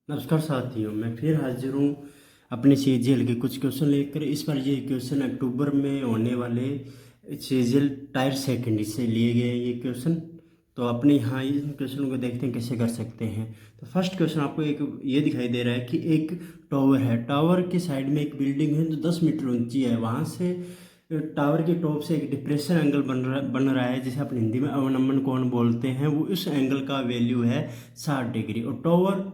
नमस्कार साथियों, मैं फिर हाजिर हूँ अपने सीजीएल के कुछ क्वेश्चन लेकर। इस बार ये क्वेश्चन अक्टूबर में होने वाले सीजीएल टायर सेकेंड से लिए गए हैं ये क्वेश्चन। तो अपने यहाँ इन क्वेश्चनों को देखते हैं कैसे कर सकते हैं। तो फर्स्ट क्वेश्चन आपको एक ये दिखाई दे रहा है कि एक टावर है, टावर के साइड में एक बिल्डिंग है जो 10 मीटर ऊंची है। वहाँ से टावर के टॉप से एक डिप्रेशन एंगल बन रहा है, जिसे अपन हिंदी में अवनमन कोण बोलते हैं। वो इस एंगल का वैल्यू है 60 डिग्री। और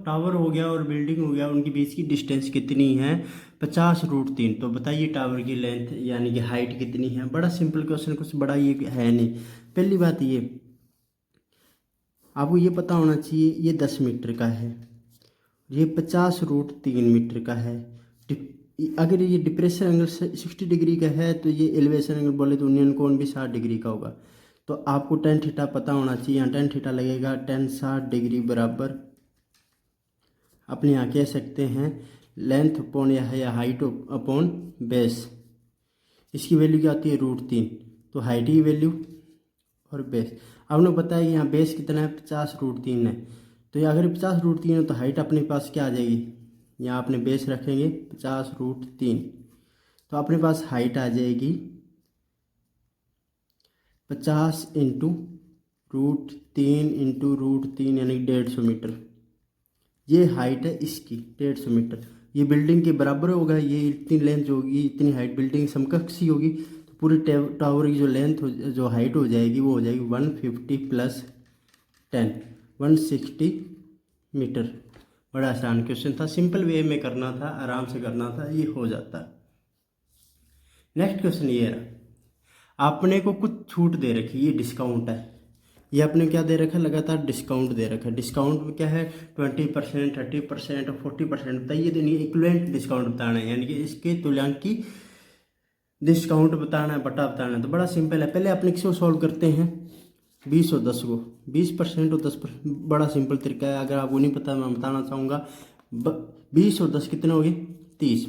टावर हो गया और बिल्डिंग हो गया, उनके बीच की डिस्टेंस कितनी है? 50√3। तो बताइए टावर की लेंथ यानी कि हाइट कितनी है? बड़ा सिंपल क्वेश्चन, कुछ बड़ा ये है नहीं। पहली बात ये आपको ये पता होना चाहिए, ये 10 मीटर का है, ये 50√3 मीटर का है। अगर ये डिप्रेशन एंगल 60 डिग्री का है तो ये एलिवेशन एंगल बोले तो यूनियन कोण भी 60 डिग्री का होगा। तो आपको टेन थीटा पता होना चाहिए। यहाँ टेन थीटा लगेगा, टेन 60 डिग्री बराबर अपने यहाँ कह सकते हैं लेंथ अपॉन या हाइट अपॉन बेस। इसकी वैल्यू क्या आती है? √3। तो हाइट की वैल्यू और बेस आपने बताया कि यहाँ बेस कितना है? 50√3 है। तो ये अगर 50√3 है तो हाइट अपने पास क्या आ जाएगी? यहाँ अपने बेस रखेंगे 50√3, तो अपने पास हाइट आ जाएगी 50 इंटू √3 यानी 150 मीटर। ये हाइट है इसकी 150 मीटर। ये बिल्डिंग के बराबर होगा। ये इतनी लेंथ होगी, इतनी हाइट बिल्डिंग समकक्ष ही होगी। तो पूरी टावर की जो लेंथ जो हाइट हो जाएगी वो हो जाएगी 150 + 10 160 मीटर। बड़ा आसान क्वेश्चन था, सिंपल वे में करना था, आराम से करना था, ये हो जाता। नेक्स्ट क्वेश्चन ये रहा, आपने को कुछ छूट दे रखी, ये डिस्काउंट है। ये आपने क्या दे रखा है? लगातार डिस्काउंट दे रखा है। डिस्काउंट में क्या है? 20%, 30% और 40%। बताइए, तो नहीं इक्विवेलेंट डिस्काउंट बताना है, यानी कि इसके तुल्यांकी डिस्काउंट बताना है, बटा बताना है। तो बड़ा सिंपल है, पहले अपने किसको सॉल्व करते हैं? 20 और 10 को, 20% और 10%। बड़ा सिंपल तरीका है, अगर आपको नहीं पता मैं बताना चाहूँगा। 20 और 10 कितने हो गए? 30।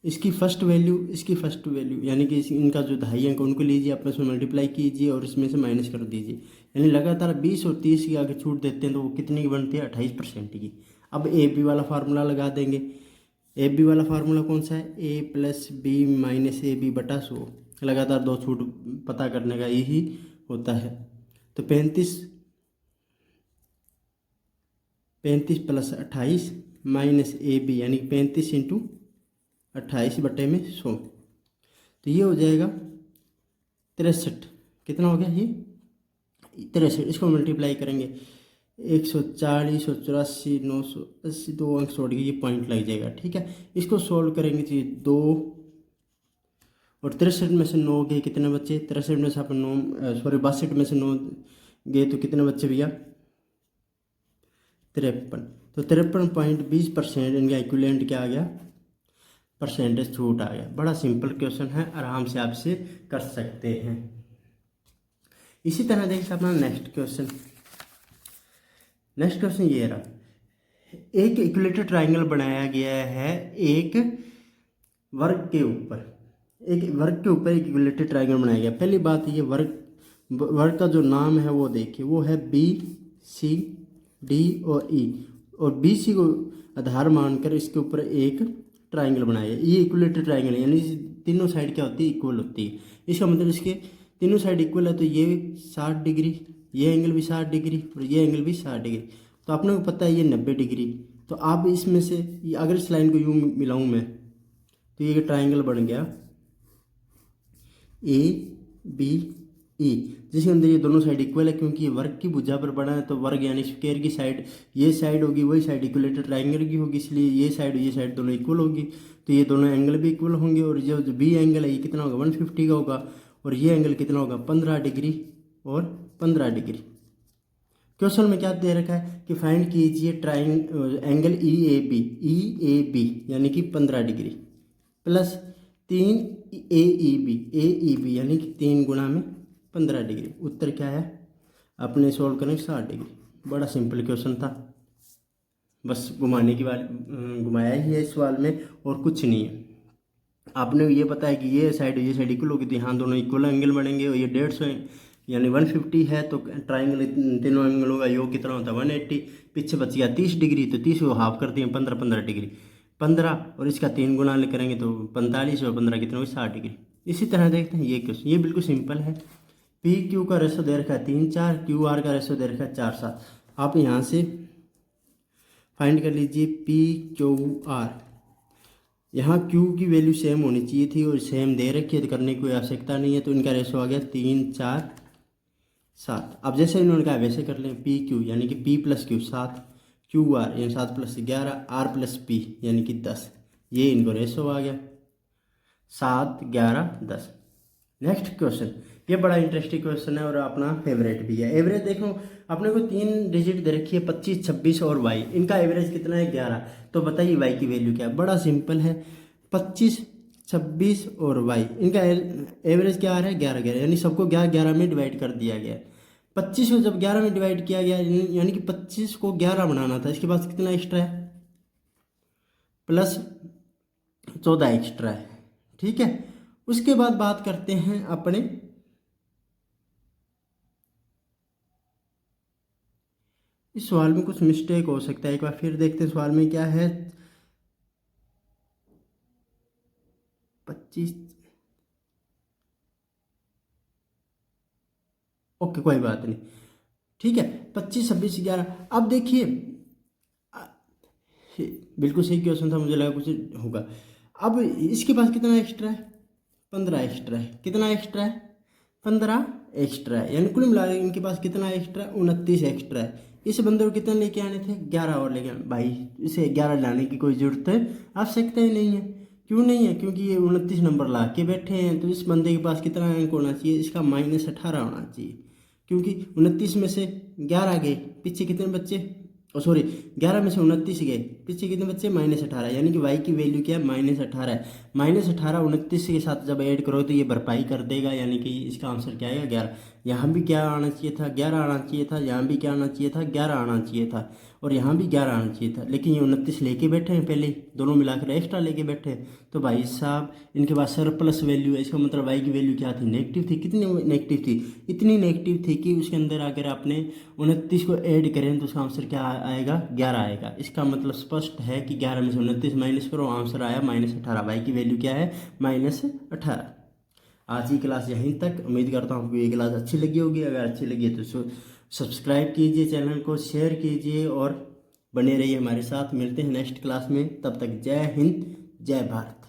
इसकी फर्स्ट वैल्यू, इसकी फर्स्ट वैल्यू, यानी कि इनका जो दहाई अंक उनको लीजिए, आपस में मल्टीप्लाई कीजिए और इसमें से माइनस कर दीजिए। यानी लगातार 20 और 30 की आगे छूट देते हैं तो वो कितनी की बनती है? 28% की। अब ए बी वाला फार्मूला लगा देंगे। ए बी वाला फार्मूला कौन सा है? a+b-ab/100। लगातार दो छूट पता करने का यही होता है। तो 35 + 28 माइनस ए बी, यानी 35 इंटू 28/100। तो ये हो जाएगा 63। कितना हो गया ये? 63। इसको मल्टीप्लाई करेंगे 140 और 84, 980, 2 अंक छोड़ के ये पॉइंट लग जाएगा। ठीक है, इसको सोल्व करेंगे तो ये 2 और 63 में से 9 गए, कितने बच्चे? 63 में से अपन 9 सॉरी 62 में से 9 गए तो कितने बच्चे भैया? 53। तो 53.20% इनका इक्विवेलेंट क्या आ गया? परसेंटेज छूट आ गया। बड़ा सिंपल क्वेश्चन है, आराम से आपसे कर सकते हैं। इसी तरह देखिए अपना नेक्स्ट क्वेश्चन। नेक्स्ट क्वेश्चन ये रहा, एक इक्विलेटरल ट्राइंगल बनाया गया है एक वर्ग के ऊपर। एक वर्ग के ऊपर एक इक्विलेटरल ट्राइंगल बनाया गया। पहली बात, ये वर्ग का जो नाम है वो देखिए, वो है BCD और E। और BC को आधार मानकर इसके ऊपर एक ट्राइंगल बनाया गया। ये इक्विलेटरल ट्राइंगल है, यानी तीनों साइड क्या होती है? इक्वल होती है। इसका मतलब इसके तीनों साइड इक्वल है, तो ये 60 डिग्री, ये एंगल भी 60 डिग्री और ये एंगल भी 60 डिग्री। तो आपने को पता है ये 90 डिग्री। तो आप इसमें से अगर इस लाइन को यूँ मिलाऊँ मैं, तो ये ट्राइंगल बन गया ABE, जिसके अंदर ये दोनों साइड इक्वल है, क्योंकि ये वर्ग की भुजा पर बना है। तो वर्ग यानी स्क्वायर की साइड, ये साइड होगी वही साइड इक्विलेटरल ट्राइंगल की होगी, इसलिए ये साइड दोनों इक्वल होगी। तो ये दोनों एंगल भी इक्वल होंगे। और जो बी एंगल है ये कितना होगा? 150 का होगा। और ये एंगल कितना होगा? 15 डिग्री और 15 डिग्री। क्वेश्चन में क्या दे रखा है कि फाइंड कीजिए एंगल EAB यानी कि 15 डिग्री प्लस 3 AEB यानी कि 3 गुणा में 15 डिग्री। उत्तर क्या है? अपने सोल्व करें 60 डिग्री। बड़ा सिंपल क्वेश्चन था, बस घुमाने की बात घुमाया ही है इस सवाल में, और कुछ नहीं है। आपने ये पता है कि ये साइड इक्वल होगी, तो यहाँ दोनों इक्वल एंगल बनेंगे। और ये 150 यानी 150 है, तो ट्राइंगल तीनों एंगलों का योग कितना होता है? 180। पीछे बच गया 30 डिग्री, तो 30 को हाफ कर दिए 15 डिग्री, 15 और इसका 3 गुना करेंगे तो 45 और 15 कितना हुई 60 डिग्री। इसी तरह देखते हैं ये क्वेश्चन, ये बिल्कुल सिंपल है। पी क्यू का रेशो दे रखा है 3-4, क्यू आर का रेशो दे रखा है 4-7। आप यहाँ से फाइंड कर लीजिए पी क्यू आर। यहाँ क्यू की वैल्यू सेम होनी चाहिए थी और सेम दे रखी है तो करने की कोई आवश्यकता नहीं है, तो इनका रेशो आ गया 3-4-7। अब जैसे इन्होंने कहा वैसे कर लें, पी क्यू यानी कि P plus Q 7, Q R यानी 7 + 11, आर प्लस पी यानी कि 10, ये इनको रेशो आ गया 7, 11, 10। नेक्स्ट क्वेश्चन, ये बड़ा इंटरेस्टिंग क्वेश्चन है और अपना फेवरेट भी है। एवरेज देखो, अपने को 3 डिजिट दे रखी है 25, 26 और वाई, इनका एवरेज कितना है 11। तो बताइए वाई की वैल्यू क्या है। बड़ा सिंपल है, 25, 26 और वाई, इनका एवरेज क्या आ रहा है 11, 11, यानी सबको 11, 11 में डिवाइड कर दिया गया। 25 को जब 11 में डिवाइड किया गया यानी कि 25 को 11 बनाना था, इसके पास कितना एक्स्ट्रा है प्लस 14 एक्स्ट्रा है। ठीक है, उसके बाद बात करते हैं अपने इस सवाल में कुछ मिस्टेक हो सकता है, एक बार फिर देखते हैं सवाल में क्या है। 25, ओके कोई बात नहीं, ठीक है, 25, 26, 11। अब देखिए बिल्कुल सही क्वेश्चन था, मुझे लगा कुछ होगा। अब इसके पास कितना एक्स्ट्रा है 15 एक्स्ट्रा है, कितना एक्स्ट्रा है 15 एक्स्ट्रा है, यानी कुल मिला इनके पास कितना एक्स्ट्रा 29 एक्स्ट्रा है। इस बंदे को कितने लेके आने थे 11 और लेके आने, भाई इसे 11 लाने की कोई जरूरत है आवश्यकता ही नहीं है। क्यों नहीं है, क्योंकि ये 29 नंबर ला के बैठे हैं, तो इस बंदे के पास कितना अंक होना चाहिए, इसका -18 होना चाहिए, क्योंकि 29 में से 11 गए, पीछे कितने बच्चे, ओ सॉरी 11 में से 29 गए, पीछे कितने बच्चे -18, यानी कि वाई की वैल्यू क्या है -18 है। -18 29 के साथ जब ऐड करो तो ये भरपाई कर देगा, यानी कि इसका आंसर क्या आएगा 11। यहाँ भी क्या आना चाहिए था 11 आना चाहिए था, यहाँ भी क्या आना चाहिए था 11 आना चाहिए था, और यहाँ भी 11 आना चाहिए था, लेकिन ये 29 लेके बैठे हैं पहले ही, दोनों मिलाकर एक्स्ट्रा लेके बैठे हैं। तो भाई साहब इनके पास सरप्लस वैल्यू है, इसका मतलब वाई की वैल्यू क्या थी नेगेटिव थी। कितनी नेगेटिव थी, इतनी नेगेटिव थी कि उसके अंदर अगर आपने 29 को ऐड करें तो उसका आंसर क्या आएगा 11 आएगा। इसका मतलब स्पष्ट है कि 11 में से 29 माइनस करो, आंसर आया -18। वाई की वैल्यू क्या है -18। आज की क्लास यहीं तक, उम्मीद करता हूँ कि ये क्लास अच्छी लगी होगी। अगर अच्छी लगी है तो सब्सक्राइब कीजिए, चैनल को शेयर कीजिए और बने रहिए हमारे साथ। मिलते हैं नेक्स्ट क्लास में, तब तक जय हिंद जय भारत।